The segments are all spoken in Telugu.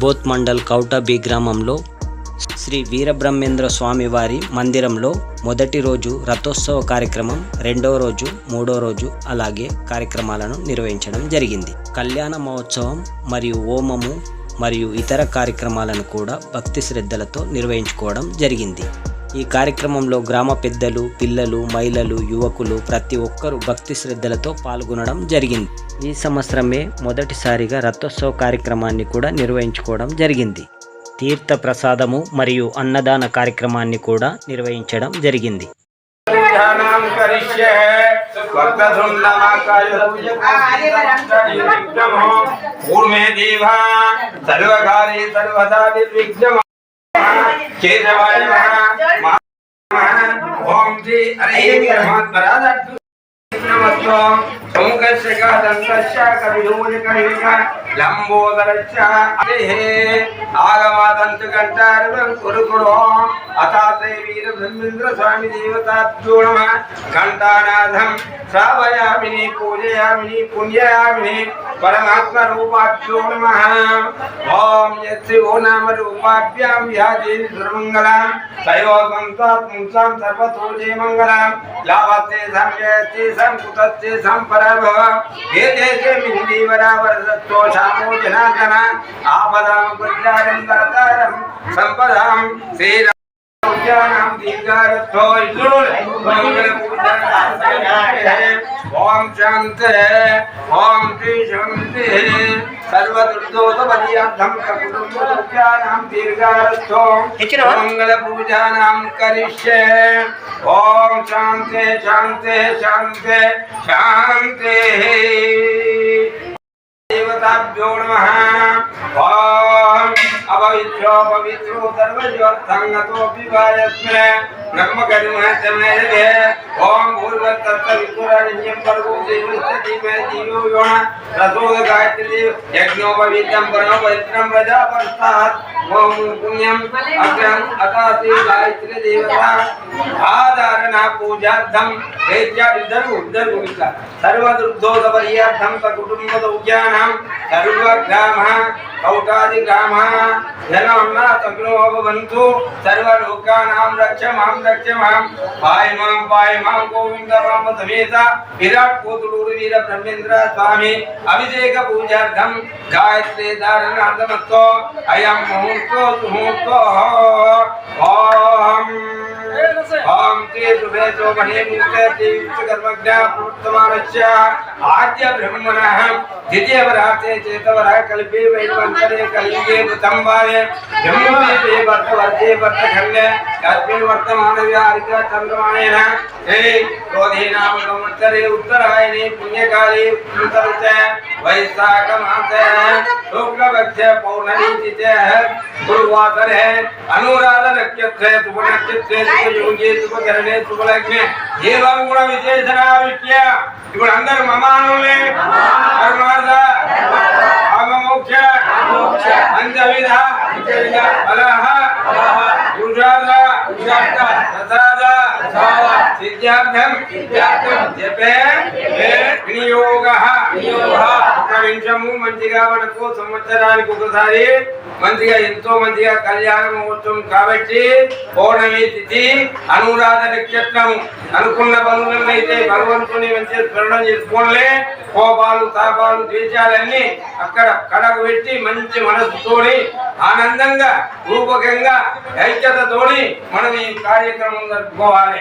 బోత్ మండల్ కౌటబీ గ్రామంలో శ్రీ వీరబ్రహ్మేంద్ర స్వామి వారి మందిరంలో మొదటి రోజు రథోత్సవ కార్యక్రమం, రెండో రోజు, మూడో రోజు అలాగే కార్యక్రమాలను నిర్వహించడం జరిగింది. కళ్యాణ మహోత్సవం మరియు హోమము మరియు ఇతర కార్యక్రమాలను కూడా భక్తి శ్రద్ధలతో నిర్వహించుకోవడం జరిగింది. ఈ కార్యక్రమంలో గ్రామ పెద్దలు, పిల్లలు, మహిళలు, యువకులు ప్రతి ఒక్కరూ భక్తి శ్రద్ధలతో పాల్గొనడం జరిగింది. ఈ సంవత్సరమే మొదటిసారిగా రథోత్సవ కార్యక్రమాన్ని కూడా నిర్వహించుకోవడం జరిగింది. తీర్థ ప్రసాదము మరియు అన్నదాన కార్యక్రమాన్ని కూడా నిర్వహించడం జరిగింది. ఆగమాదంతు గంటారు కురుకుడు అతాతే వీర బ్రహ్మేంద్ర స్వామి దేవతాభ్యో నమః. ఘంటానాథం శ్రావయామిని పూజయామిని పుణ్యయామిని పరమాత్మ రూపాభ్యో నమః. ఓం యత్రి ఓ నామ రూపాభ్యాం వ్యాధి దుర్మంగళం తయోగంతాత్ముంసాం సర్వతో జయ మంగళం లాభతే సంజయతే సంకుతతే సంపరభవ ఏదేశే మిందీవరావరసత్తో శామో జనార్దన ఆపదాం గుజ్జారం దరతారం సంపదాం శ్రీరామ దీర్ఘారథో ఓం శాంతే ఓం శ్రీ శాంతి సర్వదుర్దోషపర్యార్థం కుటుంబం దీర్ఘారథో మంగళ పూజానాం కరిష్యే. ఓం శాంతే శాంతే శాంతే శాంతే దేవతాభ్యో నమః. ఓం అపవిత్రో పవిత్రో సర్వజోత్సంగతోపి వాయస్మే నమ్మ కర్మ చమేదే. ఓం భూర్వతత్త విపురాణ్యం పర్గో దేవస్తతి మే జీవో యోన రసోద గాయత్రి యజ్ఞోపవీతం పరమ పవిత్రం ప్రజాపస్తాత్. ఓం పుణ్యం అగ్రం అతాసి గాయత్రి దేవతా ఆధారణ పూజార్థం ఇద్దరు సర్వదుర్దోషపర్యార్థం కుటుంబ సౌఖ్యానం సర్వగ్రామ కౌటాది గ్రామ జనోన్నతగ్నోభవంతు సర్వలోకానాం రక్షమాం రక్షమాం. పాయమాం గోవిందమామ సమేత విరాట్ కోతులూరు వీర బ్రహ్మేంద్ర స్వామి అభిషేక పూజార్థం గాయత్రీ ధారణార్థమస్తో అయం ముహూర్తో సుముహూర్తో. ఓం ఓం శ్రీ సుభేశో మహే ముక్తే విశ్వకర్మజ్ఞా ప్రవర్తమానస్య ఆద్య బ్రహ్మణః ద్వితీయ వరాతే చేతవర కల్పే వైవంతరే కలిగే ప్రథంవారే జమ్ముదే వర్ధే వర్ధఖండే కల్పిన్ వర్తమాన వ్యారిక చంద్రమాణేన శ్రీ క్రోధీనామ సంవత్సరే ఉత్తరాయణే పుణ్యకాలే అంతరిక్ష వైశాఖ మాసే శుక్లపక్ష పౌర్ణమి తిథి గురువాసరే అనురాధ నక్షత్రే శుభ నక్షత్రే యోగే శుభకరణే శుభలగ్నే ఏవం గుణ విశేషణ విషయ. ఇప్పుడు అందరూ మమానులే పరమార్థ ఆగమోక్ష పంచవిధ ఫలః పురుషార్థ ప్రసాద సిద్ధ్యార్థం జపే వినియోగః. ఒక నిమిషము మంచిగా మనకు సంవత్సరానికి ఒకసారి మంచిగా ఎంతో మంచిగా కళ్యాణ మహోత్సవం కాబట్టి పౌర్ణమి తిథి అనురాధ నక్షత్రం అనుకున్న పనులను అయితే భగవంతుని మంచిగా స్మరణ చేసుకోలే. కోపాలు తాపాలు ద్వేషాలన్నీ అక్కడ కడకు పెట్టి మంచి మనసుతోని ఆనందంగా రూపకంగా ఐక్యతతోని మనం ఈ కార్యక్రమం జరుపుకోవాలి.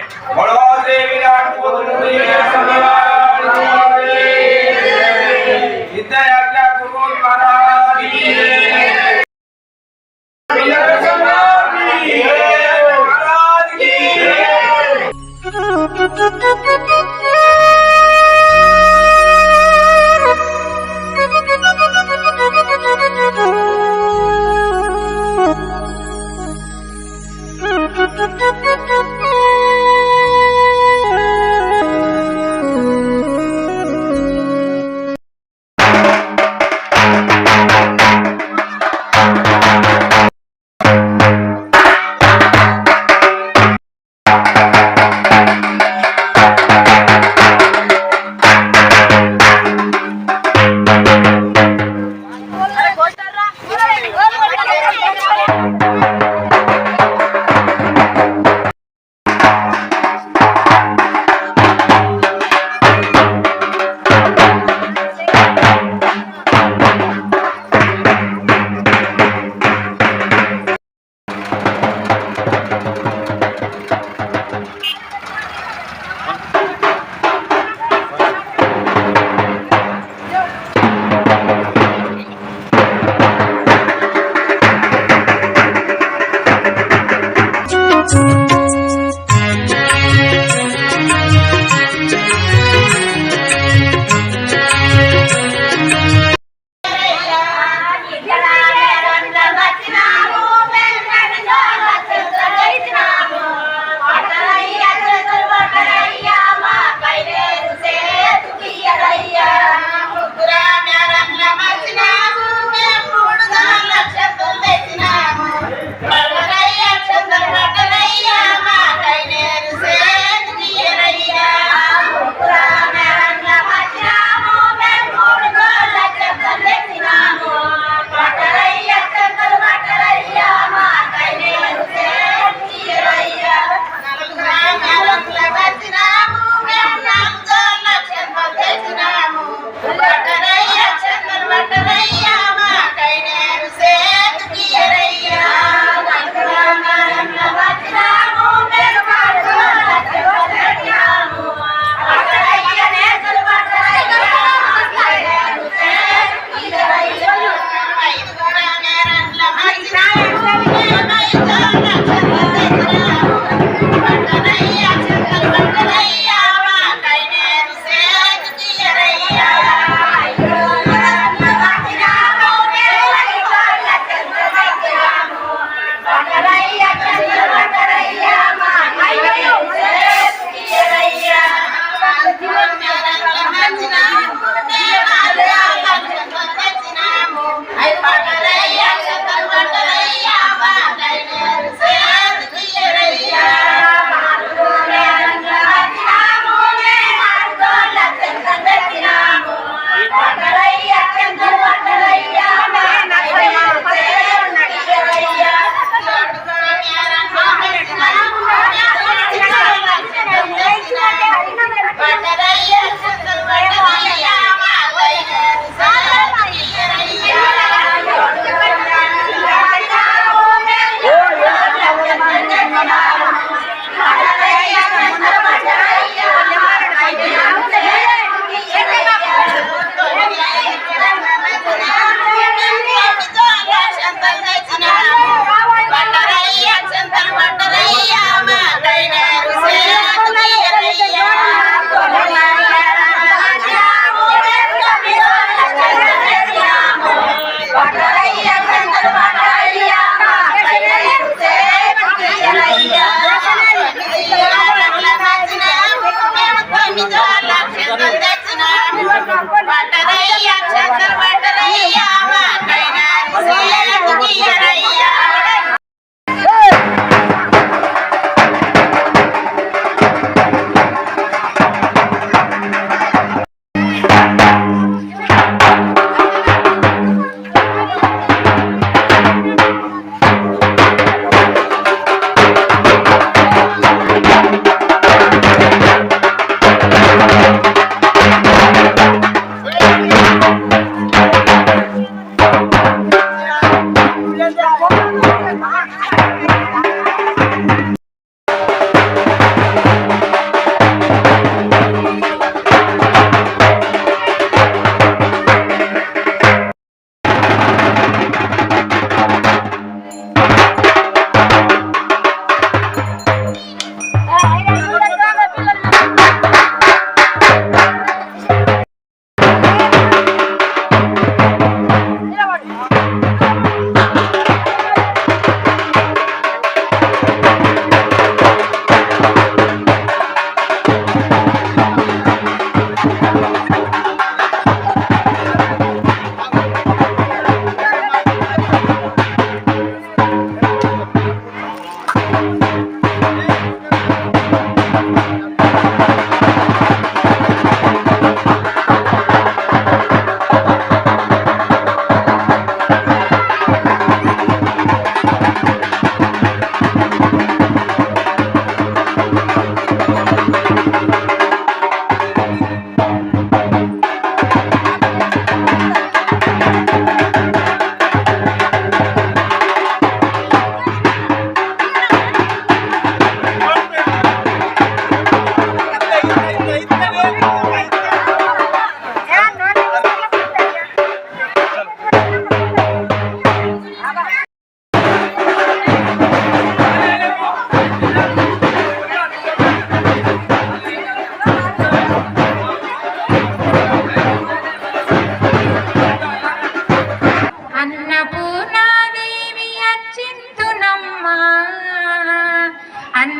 సిద్ధయాజ్ఞ గురు మహారాజ్ Yeah.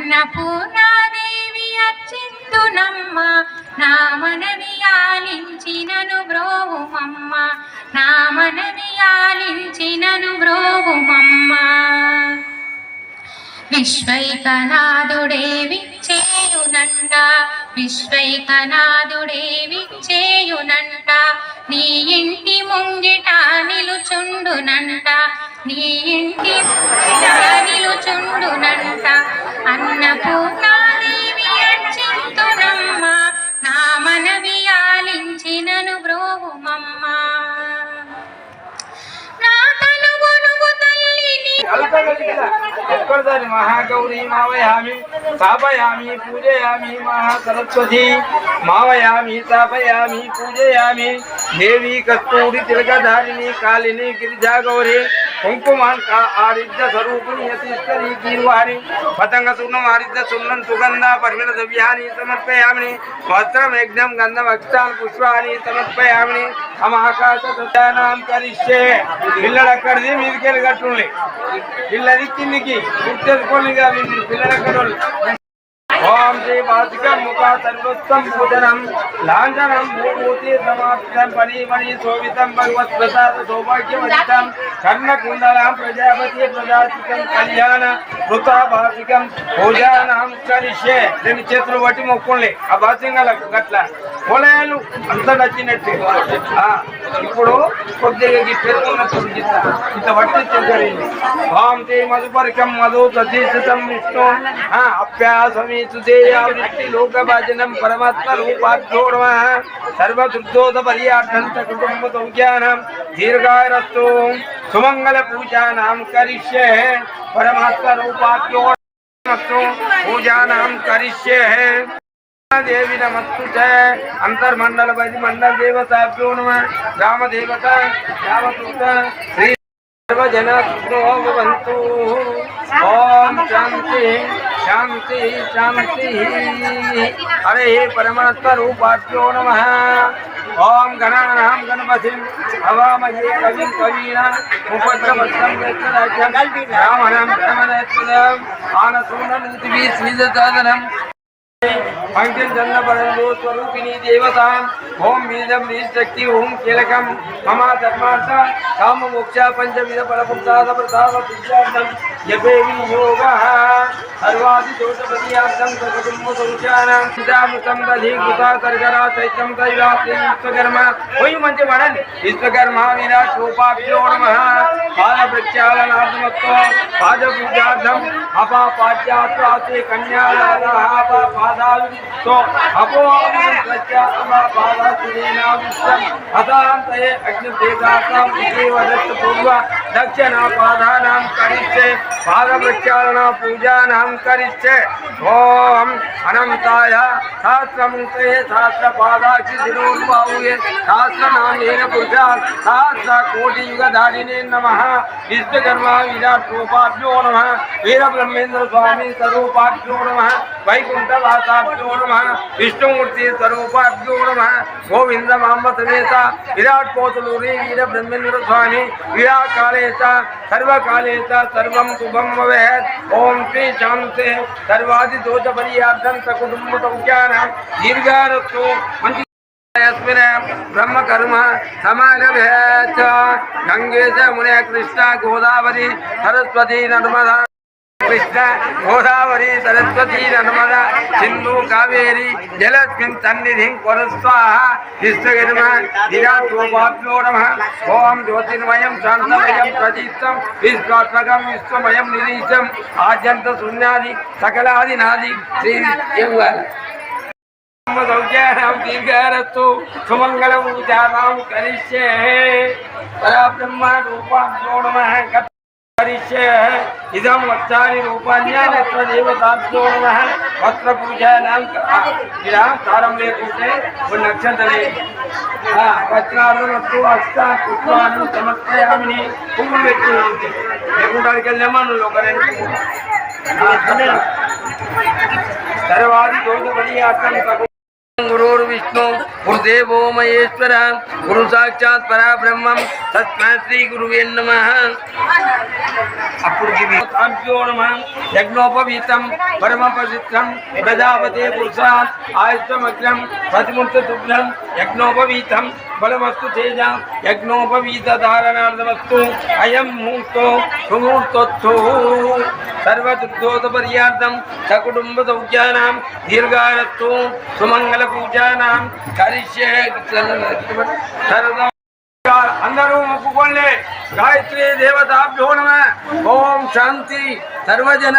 అన్నపూర్ణాదేవి అచ్చింతునమ్మ నా మనవి ఆలించినను బ్రోవుమమ్మ నా మనవి ఆలించినను బ్రోవుమమ్మ విశ్వైకనాథుడేవి చేయునంట విశ్వైకనాథుడేవి చేయునంట నీ ఇంటి ముంగిట నిలుచుండునంట నీ ఇంటి ముంగిట నిలుచుండునంట అన్నపూర్ణాదేవి అచ్చింతునమ్మ నా మనవి ఆలించినను బ్రోవుమమ్మ నా తనుగునుగు తల్లిని महागौरी मावयामि स्थापयामि पूजयामि महासरस्वती मावयामि स्थापयामि पूजयामि देवी कस्तूरी तिलकधारिणी कालिनी गिरिजा गौरी कुंकुमान का आरिद्ध स्वरूपिणी यतीश्वरी गीर्वाणी पतंग सुन्नम आरिद्ध सुन्नम सुगंधा परिमल द्रव्यानि समर्पयामि वस्त्रम यज्ञम गंधम अक्षान पुष्पानि समर्पयामि हम आकाश सत्यानाम करिष्ये पिल्लड़ कड़दी मीदकेल कट्टुंडि पिल्लది కిందికి గుర్తెసుకోనిగా పిల్లల కడోలు ओम श्री वासिकं मुखा सर्वोत्तम पूजनम लांछनं भूभूति समाप्तं परिमणि शोभितं भगवत् प्रसाद सौभाग्यवदितं कर्णकुण्डलं प्रजापति प्रजातिकं कल्याण कृता वासिकं पूजानां करिष्ये రెండు చేతులు పట్టి మొక్కండి ఆ బాసింగలకు గట్ల పొలాలు అంత నచ్చినట్టు ఇప్పుడు కొద్దిగా పెరుగుతున్నప్పుడు ఇంత పట్టి చెందరింది ఓం శ్రీ మధుపర్కం మధు ప్రతిష్ఠితం విష్ణు అభ్యాసమి सुदेयावृत्ति लोकभाजनम परमात्मा रूपाभ्यो नमः सर्वदुर्दोष पर्यार्थंत कुटुंब सौख्यानां दीर्घायुरस्तु सुमंगल पूजानां करिष्ये परमात्मा रूपाभ्यो नमस्तु पूजानां करिष्ये देवी नमस्तुते अंतर्मंडल परिमंडल देवताभ्यो नमः ग्राम देवता ग्रामदूत श्री सर्वजन भवन्तु ओम शांति शांति शांति हरे परमात्मा रूपाभ्यो नमः ओम गणानां गणपतिं हवामहे कविं कवीनां उपद्रवस्तं यच्छराज्यं रामणं रामनेत्रं आनसूननुतिभि श्रीदसादनं पंक्तिं चन्द्रपरन्दो स्वरूपिणी देवता ओम बीजं शक्ति ओम कीलकं मम धर्मार्थ काम मोक्ष पंचविध फलपुरुषार्थ प्रसाद सिद्धार्थं जपे विनियोगः सर्वादि दोषपरिहार्थं सकुटुम्ब सौख्यानां सिद्धामृतं दधि कृता कर्करा चैत्रं तैलास्ति विश्वकर्मा कोई मंच वाडन विश्वकर्मा विराट रूपाभ्यो नमः पाद प्रक्षालनार्थमत्व पाद पूजार्थं अपा पाद्यात्रासे कन्यादानः अपा पादावितो अपो प्रत्यात्मा पादासुरेना विश्वं अतान्तये अग्निदेवतां देवदत्त पूर्व दक्षिणा पादानां करिष्ये पाद प्रक्षालना पूजानां करिष्ये ओम अनंताय सहस्रमुखे सहस्रपादाक्षि शिरोर्बाहुये सहस्रनामेन पुरुषा सहस्र कोटि युगधारिणे नमः विश्वकर्मा विराट रूपाभ्यो नमः वीरब्रह्मेंद्र स्वामी स्वरूपाभ्यो नमः वैकुंठवासाभ्यो नमः विष्णुमूर्ति स्वरूपाभ्यो नमः गोविंद मांब समेत विराट कोतलूरी वीरब्रह्मेंद्र स्वामी विराट कालेश सर्वकालेश सर्वं शुभं भवेत् ओम श्री शांते सर्वादि दोष परिहार्थं सकुटुम्ब सौख्यानां दीर्घायुरस्तु यस्मिन् ब्रह्म कर्म समारभेत् गंगे च मुने कृष्ण गोदावरी सरस्वती नर्मदा कृष्ण गोदावरी सरस्वती नर्मदा सिंधु कावेरी जलस्मिन् सन्निधिं कुरु स्वाहा विश्वकर्मा विराट रूपाभ्यो नमः ओम ज्योतिर्मयं शान्तमयं प्रदीप्तं विश्वात्मकं विश्वमयं निरीशम् आद्यन्त शून्यादि सकलादिनादि श्री सौख्यानां दीर्घायुरस्तु सुमंगल पूजानां करिष्ये परब्रह्म रूपाभ्यो नमः करिष्ये इदं वत्सानि रूपान्यत्र देवताभ्यो नमः वस्त्र पूजानां तारं लेकुटे वो नक्षत्रे वस्त्रार्थमस्तु अष्टा पुष्पाणि समर्पयामि पुव्वुलु पेट्टि लेकुटानिकि लेमनुलो करेंटि सर्वादि दोष परिहार्थं गुरुर्विष्णु गुरुदेवो महेश्वर गुरु साक्षात् परब्रह्मं तस्मै श्री गुरुवे नमः। अपूर्वो नमः यज्ञोपवीतं परमपवित्रं प्रजापते पुरुषात् आयुष्मग्रं प्रतिमुक्तशुभ्रं यज्ञोपवीतं बलमस्तु तेजा यज्ञोपवीत धारणार्थमस्तु अयं मुहूर्तो सुमुहूर्तोत्थो सर्वदुर्गोदपर्यार्थं सकुटुम्बसौख्यानां दीर्घारस्तु सुमंगल पूजानां करिष्ये सर्वदा अंदरू मुक्कुकोंडि गायत्री देवताभ्यो नमः। ओम शांति सर्वजन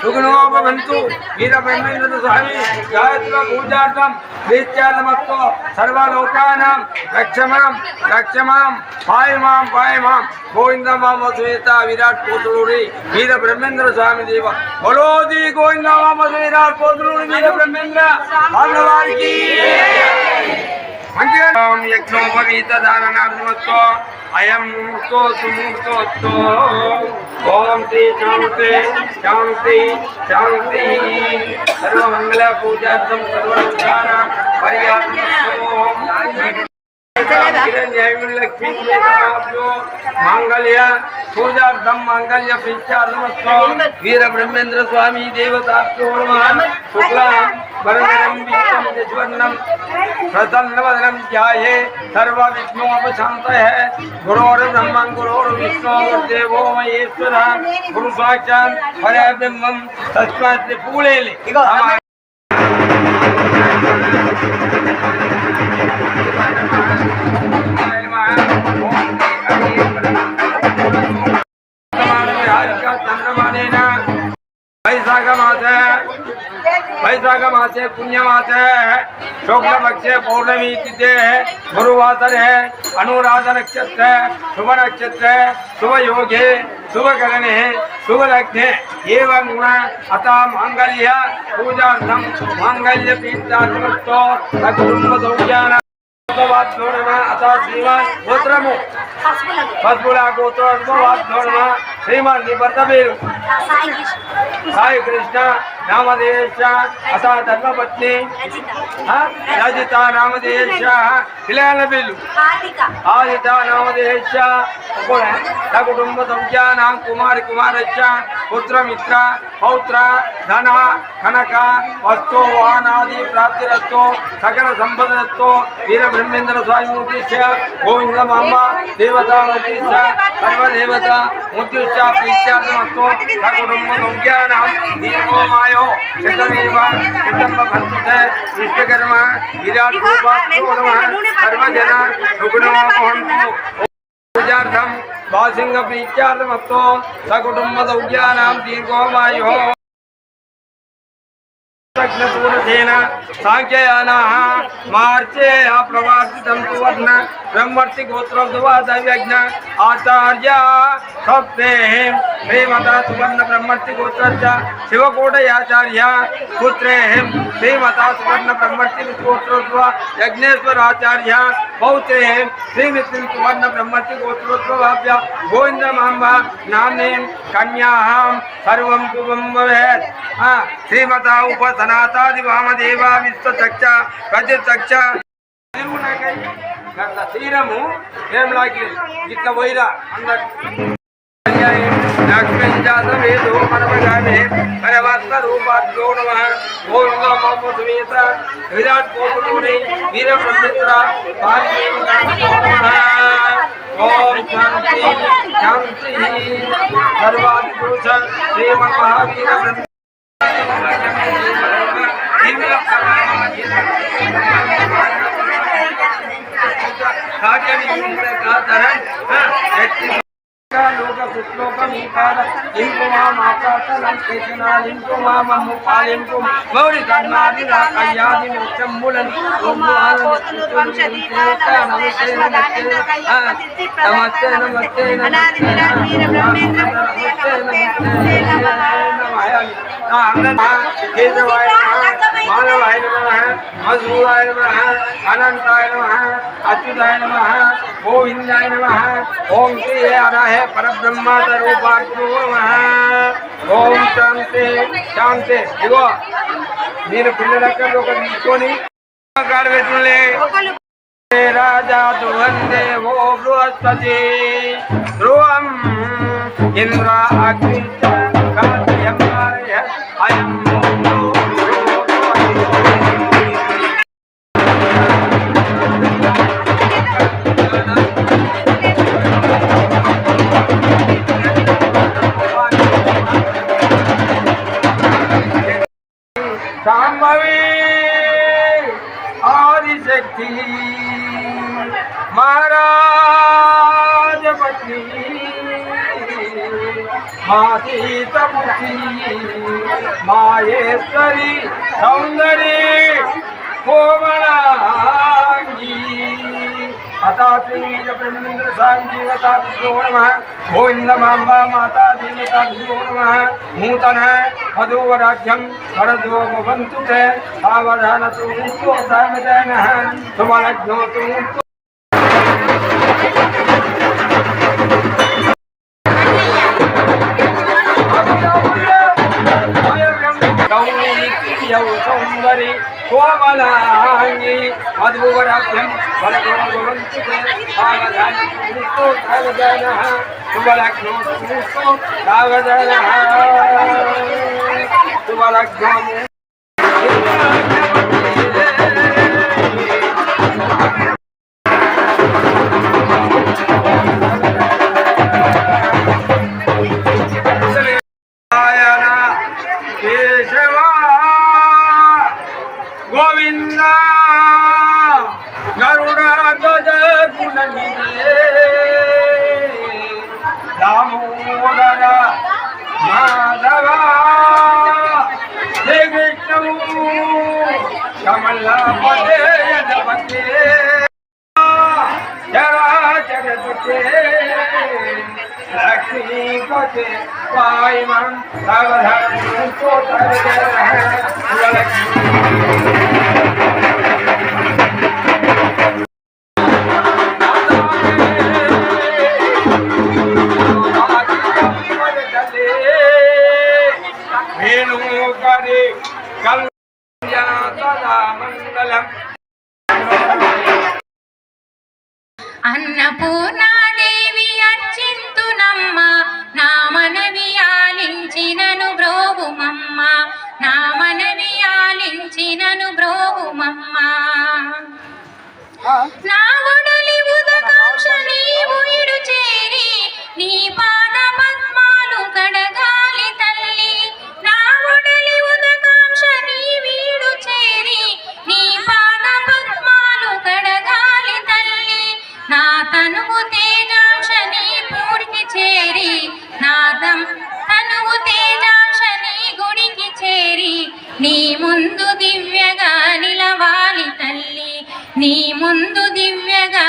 सुखिनो भवन्तु। वीरब्रह्मेन्द्र स्वामी गायत्री पूजार्थं प्रीत्यार्थमस्तु सर्वलोकानां रक्षमां पायमां गोविंद माम श्वेता विराट पोतुलूरी वीरब्रह्मेन्द्र स्वामी देव बोलोदी गोविंद माम विराट पोतुलूरी वीरब्रह्मेन्द्र भगवान की ओम यज्ञोपवीत धारणार्थमस्तु अयं मुहूर्तो सुमुहूर्तोऽस्तु। ओम श्री शांति शांति शांति सर्वमंगल पूजार्थं सर्वलोकानां पर्याप्तमस्तु। लक्ष्मी मांगल्य पूजार्थम मांगल्य प्रीत्यार्थमस्तु वीरब्रह्मेन्द्र स्वामी देवताभ्यो नमः। शुक्ला वरदं विष्णुं यज्वन्नं प्रसन्नवदनं ध्याये सर्वविघ्नोपशान्तये। गुरोर्ब्रह्मा गुरोर्विष्णु गुरुदेवो महेश्वरः गुरु साक्षात् परब्रह्मं तस्मै श्री पूलेले वैशाख मासे पुण्यमास है शुक्ल पक्षे पौर्णमी तिथि है गुरुवासर है अनुराध नक्षत्र है शुभ नक्षत्र है शुभ योग है शुभ करण है शुभ लग्न है एवं गुण अतः मांगल्य पूजार्थम मांगल्य प्रीत्यार्थमस्तु सकुटुंब सौख्यानां अतः श्रीमान गोत्रमु पद्मुला गोत्र श्रीमान निबद्धबेरु साई कृष्ण नामधेयश्च अतः धर्मपत्नी रजिता नामधेयश्च इलयनबेलु आदिता नामधेयश्च सकुटुंब सौख्यानां कुमारी कुमारश्च पुत्र मित्र पौत्र धन कनक वस्तु वाहनादि प्राप्तिरस्तु सकल संपदरस्तु वीरब्रह्मेन्द्र स्वामी मूर्तिश्च गोविंद मामा देवता मूर्तिश्च सर्वदेवता मूर्तिश्च प्रीत्यार्थमस्तु सकुटुंब सौख्यानां दीर्घोमायो शतमेव कुटुम्बभर्तृते विश्वकर्म विराट रूपाभ्यो नमः। सर्वजन सुखिनो भवन्तु। पूजार्थं वासिंग प्रीत्यार्थमस्तु सकुटुंब सौख्यानां दीर्घोमायो पूर्णसेन सांख्ययानाः मार्चे प्रवासितं सुवर्ण ब्रह्मर्षि गोत्रोद्वादव्यज्ञ आचार्य सप्ते श्रीमता सुवर्ण ब्रह्मर्षि गोत्रश्च शिवकोटयाचार्य पुत्रे श्रीमता सुवर्ण ब्रह्मर्षि गोत्रोद्व यज्ञेश्वराचार्य पौत्रे श्रीमित्र सुवर्ण ब्रह्मर्षि गोत्रोद्भवाभ्य गोविंद मांबा नाम्ने कन्याहां सर्वं शुभं भवेत्। श्रीमता उपसनातादि वामदेवा विश्वचक्ष प्रजचक्ष శరీరము ఏం లాగి ఇట్లా పోయిరా లక్ష్మీ జాతవేదో పరమగామే పరమాత్మ రూపాభ్యో నమః. గోవింద మామ సమేత విరాట్ పోతులూరి వీరబ్రహ్మేంద్ర ఓం శాంతి శాంతి సర్వాధిపురుష శ్రీమన్మహావీర బ్రహ్మ लोक सुश्लोक मीकार इंको मातातलं केशनालिंको मामु पालिंको मौरी कर्णादि राकयादि मोक्षमुलन नमस्ते नमस्ते नमस्ते केशवाय मानवाय नमः मधुराय नमः अनंताय नमः अच्युताय नमः गोविंदाय नमः ओम श्री हराय परब्रह्म स्वरूपाभ्यो नमः। ओम शांति शांति इगो మీరు పిల్లలకి ఒక తీసుకొని राजा दुवंदे वो बृहस्पति ध्रुवम इंद्र अग्नि अयम शांभवी आदिशक्ति महाराज पत्नी मातीतमुखी माहेश्वरी सौंदर्य कोमलांगी अतात्मीज ब्रह्मेंद्र सांजीवता नमः गोविंदमांबा माता देवता नमः नूतन मधुवराज्यम वरदो भवन्तु ते सावधानतु सावधानः सुमलग्नोतु सौंदर्य कोमलांगी मधुवराज्यम वरदो भवन्तु ते सावधानतु सावधानः सुमलग्नोतु सावधानः सुमलग्नोतु गोविंद गरुड़ दामोदर माधव श्री कृष्ण कमलपते यदपते चराचरपते लक्ष्मीपते पायमं सावधान वेणुकरे कल्याणमंगलम అన్నపూర్ణాదేవి అర్చింతునమ్మ నా మనవి ఆలించినను బ్రోవుమమ్మ నా మనవి ఆలించినను బ్రోవుమమ్మ నా ఒడలి ఉదకాంక్ష నీవు ఇడు చేరి నీ పాద పద్మాలు కడగాలి తల్లి నా ఒడలి ఉదకాంక్ష నీవీడు చేరి నీ పాద పద్మాలు కడగాలి తల్లి నా తనువు తేజాంశ నీ పూడికి చేరి నాదం తనువు తేజాంశ నీ గుడికి చేరి నీ ముందు దివ్యగా నిలవాలి తల్లి నీ ముందు దివ్యగా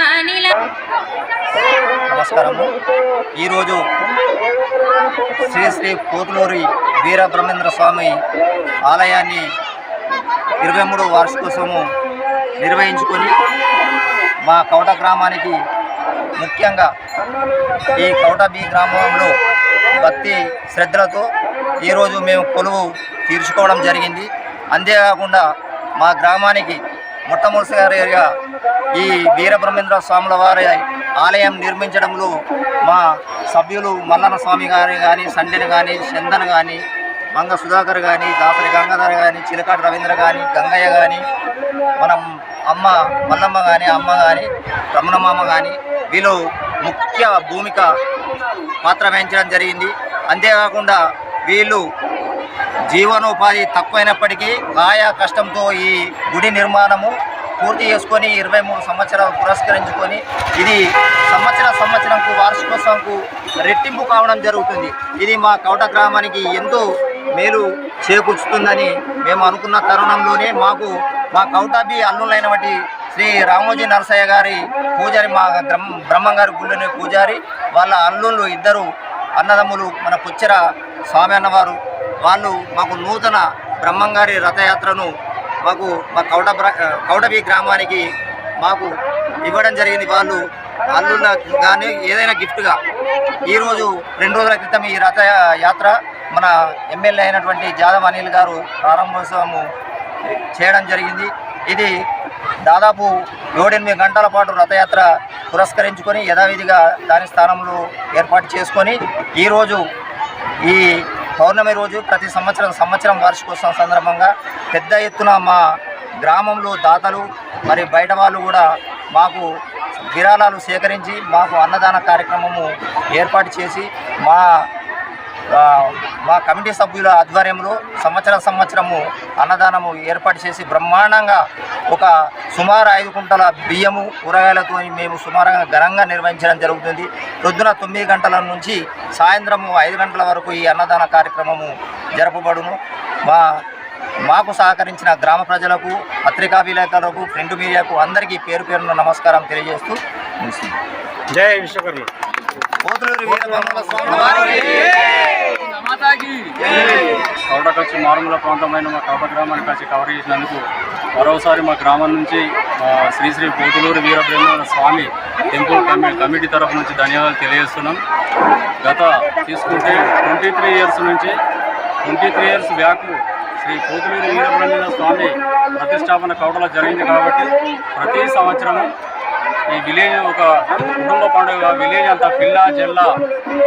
నమస్కారము. ఈరోజు శ్రీ శ్రీ పోతులూరి వీరబ్రహ్మేంద్ర స్వామి ఆలయాన్ని 23వ వార్షికోత్సవము నిర్వహించుకొని మా కౌట గ్రామానికి ముఖ్యంగా ఈ కౌట బి గ్రామంలో భక్తి శ్రద్ధలతో ఈరోజు మేము కొలువు తీర్చుకోవడం జరిగింది. అంతేకాకుండా మా గ్రామానికి మొట్టమొదటిసారిగా ఈ వీరబ్రహ్మేంద్ర స్వాముల వారి ఆలయం నిర్మించడంలో మా సభ్యులు మల్లన్న స్వామి గారు కానీ, సండెని కానీ, చందన్ కానీ, మంగ సుధాకర్ కానీ, దాసరి గంగాధర్ కానీ, చిలకాటి రవీంద్ర కానీ, గంగయ్య కానీ, మనం అమ్మ మల్లమ్మ కానీ, అమ్మ కానీ, రమణమామ కానీ వీళ్ళు ముఖ్య భూమిక పాత్ర వహించడం జరిగింది. అంతేకాకుండా వీళ్ళు జీవనోపాధి తక్కువైనప్పటికీ కాయ కష్టంతో ఈ గుడి నిర్మాణము పూర్తి చేసుకొని 23 సంవత్సరాలు పురస్కరించుకొని ఇది సంవత్సరంకు వార్షికోత్సవంకు రెట్టింపు కావడం జరుగుతుంది. ఇది మా కౌట గ్రామానికి ఎంతో మేలు చేకూర్చుతుందని మేము అనుకున్న తరుణంలోనే మాకు మా కౌటాబి అల్లులైనటువంటి శ్రీ రామోజీ నరసయ్య గారి పూజారి, మా బ్రహ్మంగారి గుళ్ళని పూజారి వాళ్ళ అల్లుళ్ళు ఇద్దరు అన్నదమ్ములు మన పుచ్చర స్వామి అన్నవారు వాళ్ళు మాకు నూతన బ్రహ్మంగారి రథయాత్రను మాకు మా కౌటబి గ్రామానికి మాకు ఇవ్వడం జరిగింది. వాళ్ళు అల్లుళ్ళ కానీ ఏదైనా గిఫ్ట్గా ఈరోజు 2 రోజుల క్రితం ఈ రథయాత్ర మన ఎమ్మెల్యే అయినటువంటి జాదవ్ అనిల్ గారు ప్రారంభోత్సవము చేయడం జరిగింది. ఇది దాదాపు 7-8 గంటల పాటు రథయాత్ర పురస్కరించుకొని యథావిధిగా దాని స్థానంలో ఏర్పాటు చేసుకొని ఈరోజు ఈ పౌర్ణమి రోజు ప్రతి సంవత్సరం వార్షికోత్సవం సందర్భంగా పెద్ద ఎత్తున మా గ్రామంలో దాతలు మరి బయట వాళ్ళు కూడా మాకు విరాళాలు సేకరించి మాకు అన్నదాన కార్యక్రమము ఏర్పాటు చేసి మా కమిటీ సభ్యుల ఆధ్వర్యంలో సంవత్సరము అన్నదానము ఏర్పాటు చేసి బ్రహ్మాండంగా ఒక సుమారు 5 కుంటల బియ్యము కూరగాయలతో మేము సుమారుగా ఘనంగా నిర్వహించడం జరుగుతుంది. పొద్దున 9 గంటల నుంచి సాయంత్రము 5 గంటల వరకు ఈ అన్నదాన కార్యక్రమము జరపబడును. మాకు సహకరించిన గ్రామ ప్రజలకు, పత్రికా విలేకరులకు, ప్రింట్ మీడియాకు అందరికీ పేరు పేరున నమస్కారం తెలియజేస్తూ జై విశ్వకర్మ. పోతులూరి వీరబ్రహ్మేంద్ర స్వామి వారికి కౌటకొచ్చి మారుమూల ప్రాంతమైన మా కౌట గ్రామానికి వచ్చి కవర్ చేసినందుకు మరోసారి మా గ్రామం నుంచి శ్రీ పోతులూరి వీరబ్రహ్మేంద్ర స్వామి టెంపుల్ కమిటీ తరఫు నుంచి ధన్యవాదాలు తెలియజేస్తున్నాం. గత తీసుకుంటే 23 ఇయర్స్ బ్యాక్ శ్రీ పోతులూరి వీరబ్రహ్మేంద్ర స్వామి ప్రతిష్టాపన కౌటలో జరిగింది కాబట్టి ప్రతి సంవత్సరము ఈ విలేజ్ ఒక కుటుంబ పండుగ, విలేజ్ అంతా పిల్ల జల్ల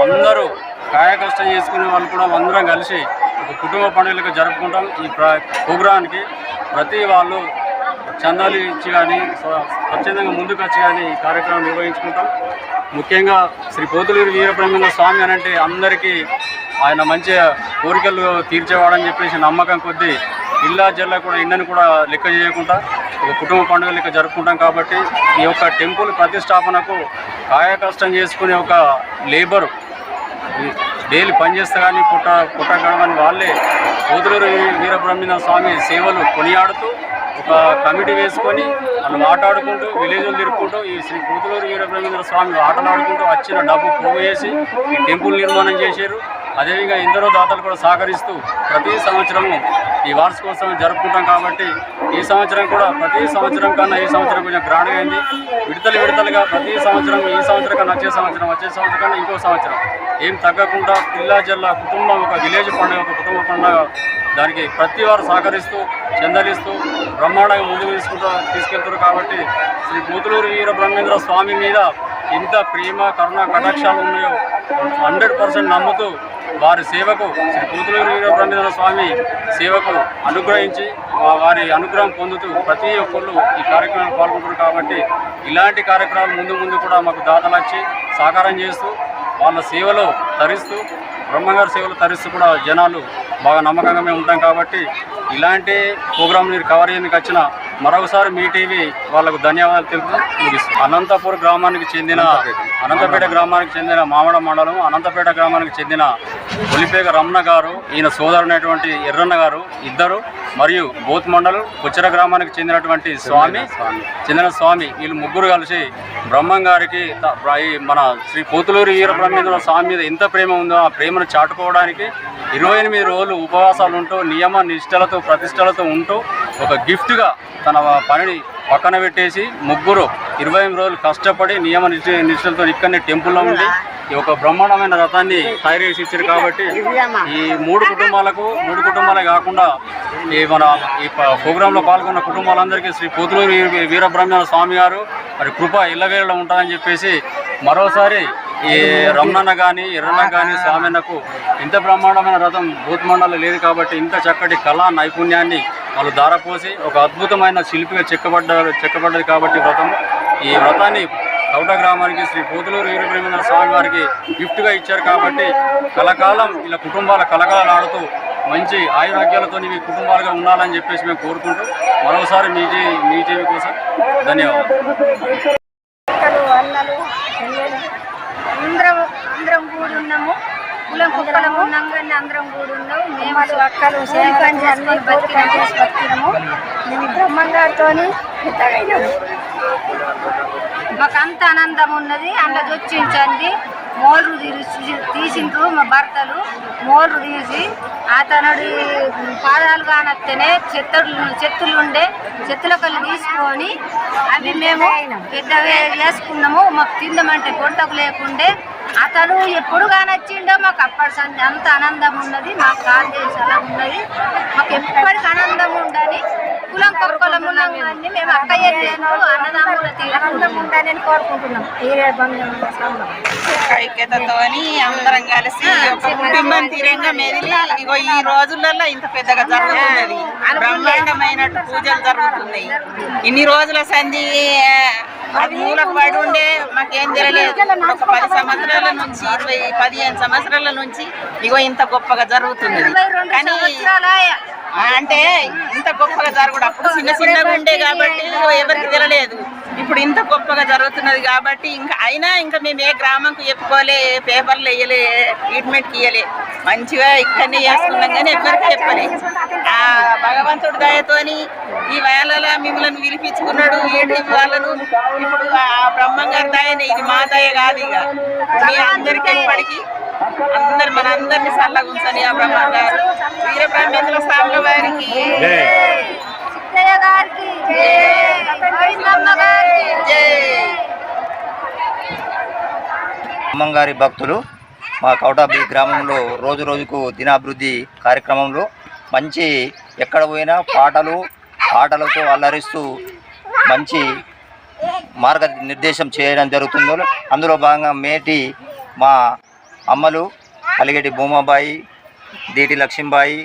అందరూ కాయకష్టం చేసుకునే వాళ్ళు కూడా అందరం కలిసి ఒక కుటుంబ పండుగలకు జరుపుకుంటాం. ఈ ప్రోగ్రాంకి ప్రతి వాళ్ళు చందాలు ఇచ్చి కానీ స్వచ్ఛందంగా ముందుకు వచ్చి కానీ ఈ కార్యక్రమం నిర్వహించుకుంటాం. ముఖ్యంగా శ్రీ పోతులూరి వీరబ్రహ్మేంద్ర స్వామి అని అంటే అందరికీ ఆయన మంచి కోరికలు తీర్చేవాడని చెప్పేసి నమ్మకం కొద్దీ ఇల్లా జిల్లా కూడా ఇండని కూడా లెక్క చేయకుండా ఒక కుటుంబ పండుగ లెక్క జరుపుకుంటాం. కాబట్టి ఈ యొక్క టెంపుల్ ప్రతిష్టాపనకు కాయకష్టం చేసుకునే ఒక లేబరు డైలీ పనిచేస్తే కానీ పుట్ట గడవని వాళ్ళే పోతులూరి వీరబ్రహ్మేంద్ర స్వామి సేవలు కొనియాడుతూ ఒక కమిటీ వేసుకొని వాళ్ళు ఆటాడుకుంటూ విలేజ్లు తిరుక్కుంటూ ఈ శ్రీ పోతులూరి వీరబ్రహ్మేంద్ర స్వామి ఆటలాడుకుంటూ వచ్చిన డబ్బు పోగు చేసి ఈ టెంపుల్ నిర్మాణం చేశారు. అదేవిధంగా ఎందరో దాతలు కూడా సహకరిస్తూ ప్రతి సంవత్సరము ఈ వార్షికోత్సవం జరుపుకుంటాం. కాబట్టి ఈ సంవత్సరం కూడా ప్రతి సంవత్సరం కన్నా ఈ సంవత్సరం కొంచెం గ్రాండ్గా అయింది. విడతలుగా ప్రతి సంవత్సరం ఈ సంవత్సరం కన్నా వచ్చే సంవత్సరం కన్నా ఇంకో సంవత్సరం ఏం తగ్గకుండా పిల్లా జిల్లా కుటుంబం ఒక విలేజ్ పండుగ, ఒక కుటుంబ పండుగ దానికి ప్రతి వారు సహకరిస్తూ చందలిస్తూ బ్రహ్మాండంగా ముందుకు తీసుకెళ్తారు. కాబట్టి శ్రీ పోతులూరి వీరబ్రహ్మేంద్ర స్వామి మీద ఇంత ప్రేమ, కరుణ, కటాక్షాలు ఉన్నాయో 100% నమ్ముతూ వారి సేవకు శ్రీ పోతులూరి వీరబ్రహ్మేంద్ర స్వామి సేవకు అనుగ్రహించి వారి అనుగ్రహం పొందుతూ ప్రతి ఒక్కళ్ళు ఈ కార్యక్రమంలో పాల్గొంటారు. కాబట్టి ఇలాంటి కార్యక్రమాలు ముందు కూడా మాకు దాతలు వచ్చి సహకారం చేస్తూ వాళ్ళ సేవలో తరిస్తూ బ్రహ్మంగారి సేవలు తరిస్తూ కూడా జనాలు బాగా నమ్మకంగా మేము ఉంటాం. కాబట్టి ఇలాంటి ప్రోగ్రాం మీరు కవర్ చేయడానికి వచ్చిన మరొకసారి మీ టీవీ వాళ్ళకు ధన్యవాదాలు తెలుపుతూ ముగిస్తుంది. అనంతపేట గ్రామానికి చెందిన మామడ మండలం అనంతపేట గ్రామానికి చెందిన ఒలిపేగ రమణ గారు, ఈయన సోదరునైనటువంటి ఎర్రన్న గారు ఇద్దరు, మరియు బోత్ మండలం కొచ్చర గ్రామానికి చెందినటువంటి స్వామి వీళ్ళు ముగ్గురు కలిసి బ్రహ్మం గారికి మన శ్రీ పోతులూరి వీరబ్రహ్మేంద్ర స్వామి మీద ఎంత ప్రేమ ఉందో ఆ ప్రేమను చాటుకోవడానికి 28 రోజులు ఉపవాసాలు ఉంటూ నియమ నిష్టలతో ప్రతిష్టలతో ఉంటూ ఒక గిఫ్ట్గా తన పనిని పక్కన పెట్టేసి ముగ్గురు 28 రోజులు కష్టపడి నియమ నిష్టలతో ఇక్కడనే టెంపుల్లో ఉండి ఈ ఒక బ్రహ్మాండమైన రథాన్ని తయారు చేసి ఇచ్చారు. కాబట్టి ఈ మూడు కుటుంబాలే కాకుండా ఈ ప్రోగ్రాంలో పాల్గొన్న కుటుంబాలందరికీ శ్రీ పోతులూరి వీరబ్రహ్మేంద్ర స్వామి గారు మరి కృప ఇళ్ళవేళలో ఉంటుందని చెప్పేసి మరోసారి ఈ రమణన్న కానీ ఎర్రన్న కానీ స్వామిన్నకు ఇంత బ్రహ్మాండమైన రథం బూత్ మండలం లేదు. కాబట్టి ఇంత చక్కటి కళా నైపుణ్యాన్ని వాళ్ళు ధారపోసి ఒక అద్భుతమైన శిల్పిగా చెక్కబడ్డది. కాబట్టి ఈ వ్రతాన్ని కౌట గ్రామానికి శ్రీ పోతులూరి వీరబ్రహ్మేంద్ర స్వామి వారికి గిఫ్ట్గా ఇచ్చారు. కాబట్టి కలకాలం ఇలా కుటుంబాల కలకలలాడుతూ మంచి ఆయురాగ్యాలతో మీ కుటుంబాలుగా ఉండాలని చెప్పేసి మేము కోరుకుంటూ మరోసారి మీ టీవీ కోసం ధన్యవాదాలు. అందరం కూడి ఉన్నాము, కులం ఉన్నాం కానీ అందరం కూడి ఉన్నాము. మేము అక్కలు పని చేసి బతికినాము. మేము బ్రహ్మంగారితో మాకు అంత ఆనందం ఉన్నది. అందులో చొచ్చించండి మోర్రు తీసిండ్రు మా భర్తలు మోర్రు తీసి అతనుడి పాదాలు కానత్తేనే చెత్తులుండే చెత్తులకల్లి తీసుకొని అవి మేము పెద్దగా చేసుకున్నాము. మాకు తిందమంటే పొట్టకు లేకుండే అతను ఎప్పుడు కానొచ్చిండో మాకు అప్పటి అంత ఆనందం ఉన్నది. మాకు కాల్ చేసి అలా ఉన్నది. మాకు ఎప్పటికి ఆనందం ఉండని కులం ఒక్కొక్కలం ఉన్నాం కానీ మేము అక్కయ్య అన్నదమ్ముల తీర్థం ఉండాలని కోరుకుంటున్నాం. ఐక్యతతోని అందరం కలిసి ఒక కుటుంబం తీరంగా మెదిలి ఇగో ఈ రోజులలో ఇంత పెద్దగా జరుగుతున్నది. బ్రహ్మాండమైనట్టు పూజలు జరుగుతున్నాయి. ఇన్ని రోజుల సంధి అది మూలకు పడి ఉండే మాకేం తెలియలేదు. ఒక 10 సంవత్సరాల నుంచి 15 సంవత్సరాల నుంచి ఇగో ఇంత గొప్పగా జరుగుతున్నది. కానీ అంటే ఇంత గొప్పగా జరగదు. అప్పుడు చిన్నగా ఉండే కాబట్టి ఎవరికి తెలియలేదు. ఇప్పుడు ఇంత గొప్పగా జరుగుతున్నది కాబట్టి ఇంకా మేము ఏ గ్రామంకు చెప్పుకోలే, పేపర్లు వేయలే, ట్రీట్మెంట్కి ఇవ్వలే, మంచిగా ఇక్కడనే చేసుకున్నాం కానీ ఎవరికి చెప్పలే. ఆ భగవంతుడి దయతోని ఈ వేళలో మిమ్మల్ని పిలిపించుకున్నాడు ఏంటి వాళ్ళను. ఇప్పుడు ఆ బ్రహ్మంగారి దయనే, ఇది మా దయ కాదు. ఇక మీ అందరికీ ఎప్పటికీ మనందరినీ చల్లగా ఉంచని ఆ బ్రహ్మంగారు వీరబ్రహ్మేంద్ర స్వాముల వారికి బ్రహ్మంగారి భక్తులు మా కౌటాబి గ్రామంలో రోజు రోజుకు దినాభివృద్ధి కార్యక్రమంలో మంచి ఎక్కడ పోయినా ఆటలతో అల్లరిస్తూ మంచి మార్గనిర్దేశం చేయడం జరుగుతుందో అందులో భాగంగా మేటి మా అమ్మలు అలిగేటి భూమాబాయి, దీటి లక్ష్మీబాయి,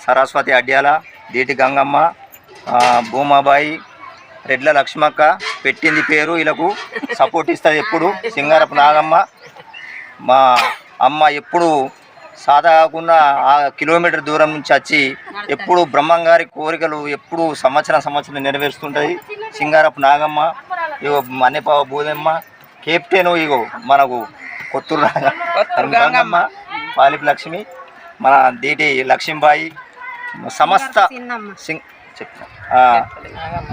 సరస్వతి అడ్యాల, దీటి గంగమ్మ, భూమాబాయి, రెడ్ల లక్ష్మక్క పెట్టింది పేరు. వీళ్ళకు సపోర్ట్ ఇస్తుంది ఎప్పుడు. సింగారపు నాగమ్మ మా అమ్మ ఎప్పుడు సాదా కాకుండా ఆ కిలోమీటర్ దూరం నుంచి వచ్చి ఎప్పుడు బ్రహ్మంగారి కోరికలు ఎప్పుడు సంవత్సరం నెరవేరుస్తుంటుంది. సింగారపు నాగమ్మ, ఇగో మన్నెపావ బూదమ్మ, కెప్టెను ఇగో మనకు కొత్తూరు గంగమ్మ, పాలిపు లక్ష్మి, మన దీటి లక్ష్మీబాయి, సమస్త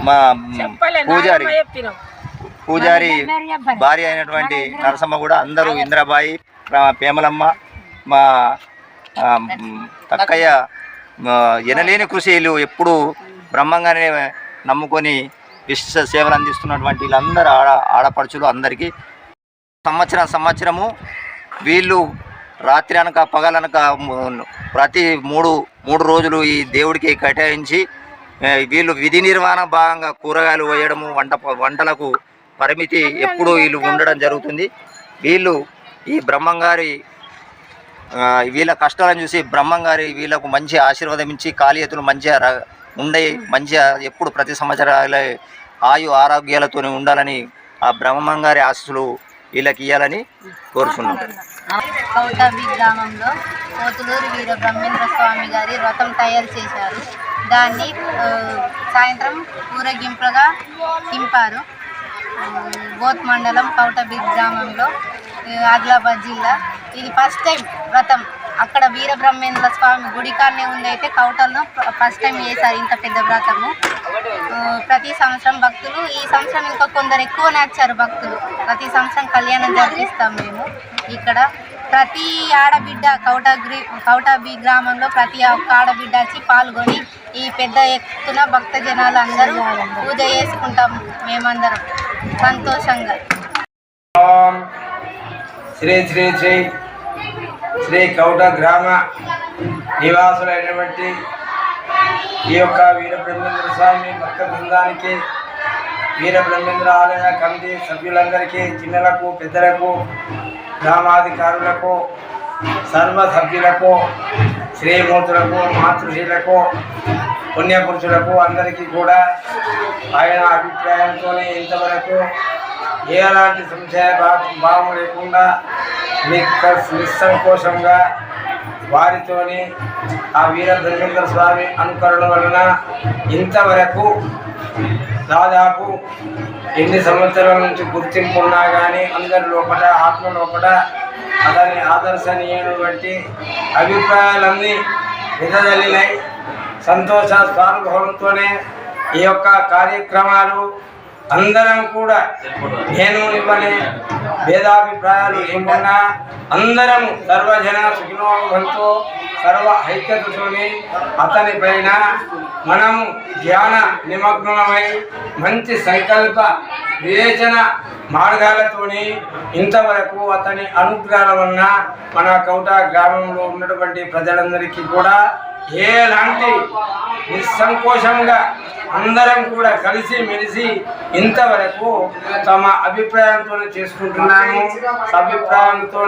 మా పూజారి భార్య అయినటువంటి నరసమ్మ కూడా అందరూ, ఇంద్రబాయి, పేమలమ్మ, మా తక్కయ్య ఎనలేని కృషిలు ఎప్పుడు బ్రహ్మంగానే నమ్ముకొని విశిష్ట సేవలు అందిస్తున్నటువంటి వీళ్ళందరూ ఆడపడుచులు అందరికీ సంవత్సరము వీళ్ళు రాత్రి అనక పగలనక ప్రతి మూడు రోజులు ఈ దేవుడికి కేటాయించి వీళ్ళు విధి నిర్వహణ భాగంగా కూరగాయలు వేయడము, వంటలకు పరిమితి ఎప్పుడూ వీళ్ళు ఉండడం జరుగుతుంది. వీళ్ళు ఈ బ్రహ్మంగారి వీళ్ళ కష్టాలను చూసి బ్రహ్మంగారి వీళ్ళకు మంచి ఆశీర్వాదం ఇచ్చి కాళీయతులు మంచిగా ఉండే, మంచిగా ఎప్పుడు ప్రతి సంవత్సరాల ఆరోగ్యాలతో ఉండాలని ఆ బ్రహ్మంగారి ఆశీస్సులు వీళ్ళకి ఇవ్వాలని కోరుతున్నాం. కౌటాబి గ్రామంలో పోతులూరు వీరబ్రహ్మేంద్ర స్వామి గారి వ్రతం తయారు చేశారు. దాన్ని సాయంత్రం ఊరేగింపుగా తింపారు. బోత్ మండలం కౌటాబి గ్రామంలో ఆదిలాబాద్ జిల్లా. ఇది ఫస్ట్ టైం వ్రతం. అక్కడ వీరబ్రహ్మేంద్ర స్వామి గుడికాన్నే ఉంది. అయితే కౌటల్లో ఫస్ట్ టైం చేశారు ఇంత పెద్ద వ్రతము. ప్రతి సంవత్సరం భక్తులు, ఈ సంవత్సరం ఇంకా కొందరు ఎక్కువ నచ్చారు భక్తులు. ప్రతి సంవత్సరం కళ్యాణం జరిపిస్తాం మేము ఇక్కడ. ప్రతి ఆడబిడ్డ కౌటాబి గ్రామంలో ప్రతి ఒక్క ఆడబిడ్డ వచ్చి పాల్గొని ఈ పెద్ద ఎత్తున భక్త జనాలు అందరూ పూజ చేసుకుంటాం మేమందరం సంతోషంగా. శ్రీ శ్రీ శ్రీ శ్రీ కౌట గ్రామ నివాసులైనటువంటి ఈ యొక్క వీరబ్రహ్మేంద్ర స్వామి భక్త బృందానికి, వీరబ్రహ్మేంద్ర ఆలయ కమిటీ సభ్యులందరికీ, చిన్నలకు పెద్దలకు, గ్రామాధికారులకు, సర్వ సభ్యులకు, శ్రీమూర్తులకు, మాతృశ్రీలకు, పుణ్యపురుషులకు అందరికీ కూడా ఆయన అభిప్రాయంతో ఇంతవరకు ఎలాంటి సంశయ భావం లేకుండా నిస్సంకోచంగా వారితోని ఆ వీరబ్రహ్మేంద్ర స్వామి అనుకరణ వలన ఇంతవరకు దాదాపు ఎన్ని సంవత్సరాల నుంచి గుర్తింపు ఉన్నా కానీ అందరి లోపల ఆత్మ లోపల అతని ఆదర్శనీయమైనటువంటి అభిప్రాయాలన్నీ విదజల్లినాయి. సంతోష స్వానుభవంతోనే ఈ యొక్క కార్యక్రమాలు అందరం కూడా నేను ఇవ్వని భేదాభిప్రాయాలు లేకుండా అందరము సర్వజన సుఖినోభవంతో సర్వ ఐక్యతతోని అతని పైన మనము ధ్యాన నిమగ్నమై మంచి సంకల్ప వివేచన మార్గాలతోని ఇంతవరకు అతని అనుగ్రహాల వలన మన కౌట గ్రామంలో ఉన్నటువంటి ప్రజలందరికీ కూడా ఎలాంటి నిస్సంకోచంగా అందరం కూడా కలిసి మెలిసి ఇంతవరకు తమ అభిప్రాయంతో చేసుకుంటున్నాము. అభిప్రాయంతో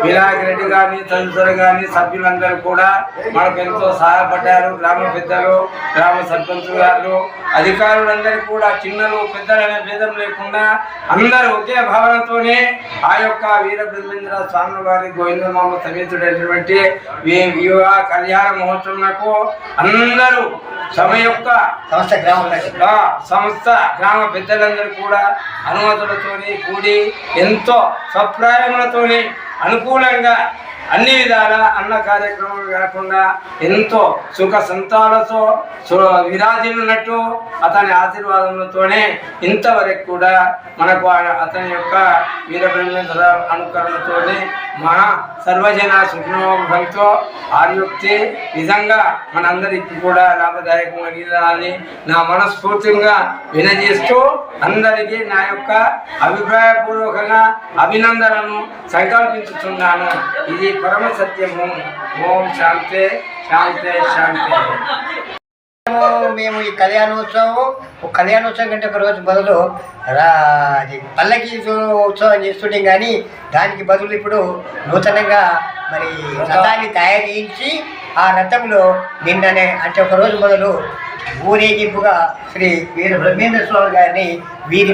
వినాయక్ రెడ్డి గారిని తదితరులు కానీ సభ్యులందరూ కూడా మనకు ఎంతో సహాయపడ్డారు. గ్రామ పెద్దలు, గ్రామ సర్పంచ్ గారు, అధికారులందరూ కూడా చిన్నలు పెద్దలనే భేదం లేకుండా అందరూ ఒకే భావనతోనే ఆ యొక్క వీరబ్రహ్మేంద్ర స్వామి వారి గోవిందమామ సమేతుడైనటువంటి వివాహ కళ్యాణ మహోత్సవంకు అందరూ సంస్థ గ్రామ పెద్దలందరూ కూడా అనుమతులతోని కూడి ఎంతో సప్రాయములతోని అనుకూలంగా అన్ని విధాల అన్న కార్యక్రమాలు కాకుండా ఎంతో సుఖ సంతాలతో విరాజిల్లున్నట్టు అతని ఆశీర్వాదములతోనే ఇంతవరకు కూడా మనకు అతని యొక్క వీరబ్రహ్మేంద్ర అనుకరణతోనే మహా సర్వజన సుఖనోభంతో ఆర్యుక్తి నిజంగా మనందరికీ కూడా లాభదాయకమని నా మనస్ఫూర్తిగా వినజేస్తూ అందరికీ నా యొక్క అభిప్రాయపూర్వకంగా అభినందనను సంకల్పించుతున్నాను. ఇది పరమ సత్యము. ఓం శాంతే శాంతే శాంతే. మేము ఈ కళ్యాణోత్సవం కంటే ఒక రోజు బదులు పల్లకి ఉత్సవం చేస్తుంటాం, కానీ దానికి బదులు ఇప్పుడు నూతనంగా మరి రథాన్ని తయారు చేయించి ఆ రథంలో నిన్ననే అంటే ఒక రోజు మొదలు ఊరేగింపుగా శ్రీ వీర బ్రహ్మేంద్ర స్వామి గారిని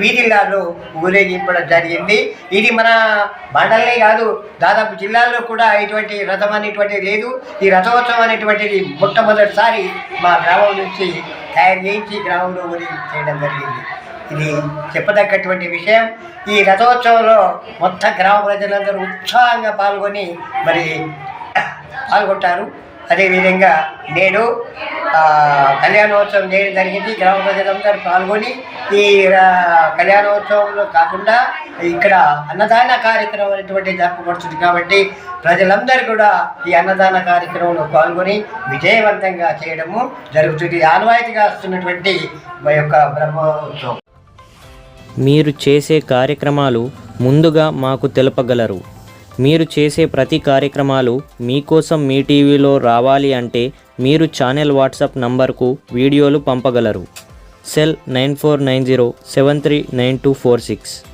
వీధిల్లో ఊరేగింపడం జరిగింది. ఇది మన మండలే కాదు, దాదాపు జిల్లాల్లో కూడా ఇటువంటి రథం అనేటువంటిది లేదు. ఈ రథోత్సవం అనేటువంటిది మొట్టమొదటిసారి మా గ్రామం నుంచి తయారు చేయించి గ్రామంలో చేయడం జరిగింది. ఇది చెప్పదగ్గటువంటి విషయం. ఈ రథోత్సవంలో మొత్తం గ్రామ ప్రజలందరూ ఉత్సాహంగా పాల్గొని పాల్గొంటారు. అదేవిధంగా నేను కళ్యాణోత్సవం చేయడం జరిగింది. గ్రామ ప్రజలందరూ పాల్గొని ఈ కళ్యాణోత్సవంలో కాకుండా ఇక్కడ అన్నదాన కార్యక్రమం అనేటువంటి జరపబడుతుంది కాబట్టి ప్రజలందరూ కూడా ఈ అన్నదాన కార్యక్రమంలో పాల్గొని విజయవంతంగా చేయడము జరుగుతుంది. ఆనవాయితీగా వస్తున్నటువంటి మా యొక్క బ్రహ్మోత్సవం. మీరు చేసే కార్యక్రమాలు ముందుగా మాకు తెలుపగలరు. మీరు చేసే ప్రతి కార్యక్రమాలు మీకోసం మీ టీవీలో రావాలి అంటే మీరు ఛానల్ వాట్సాప్ నంబర్కు వీడియోలు పంపగలరు. సెల్ 9490739246.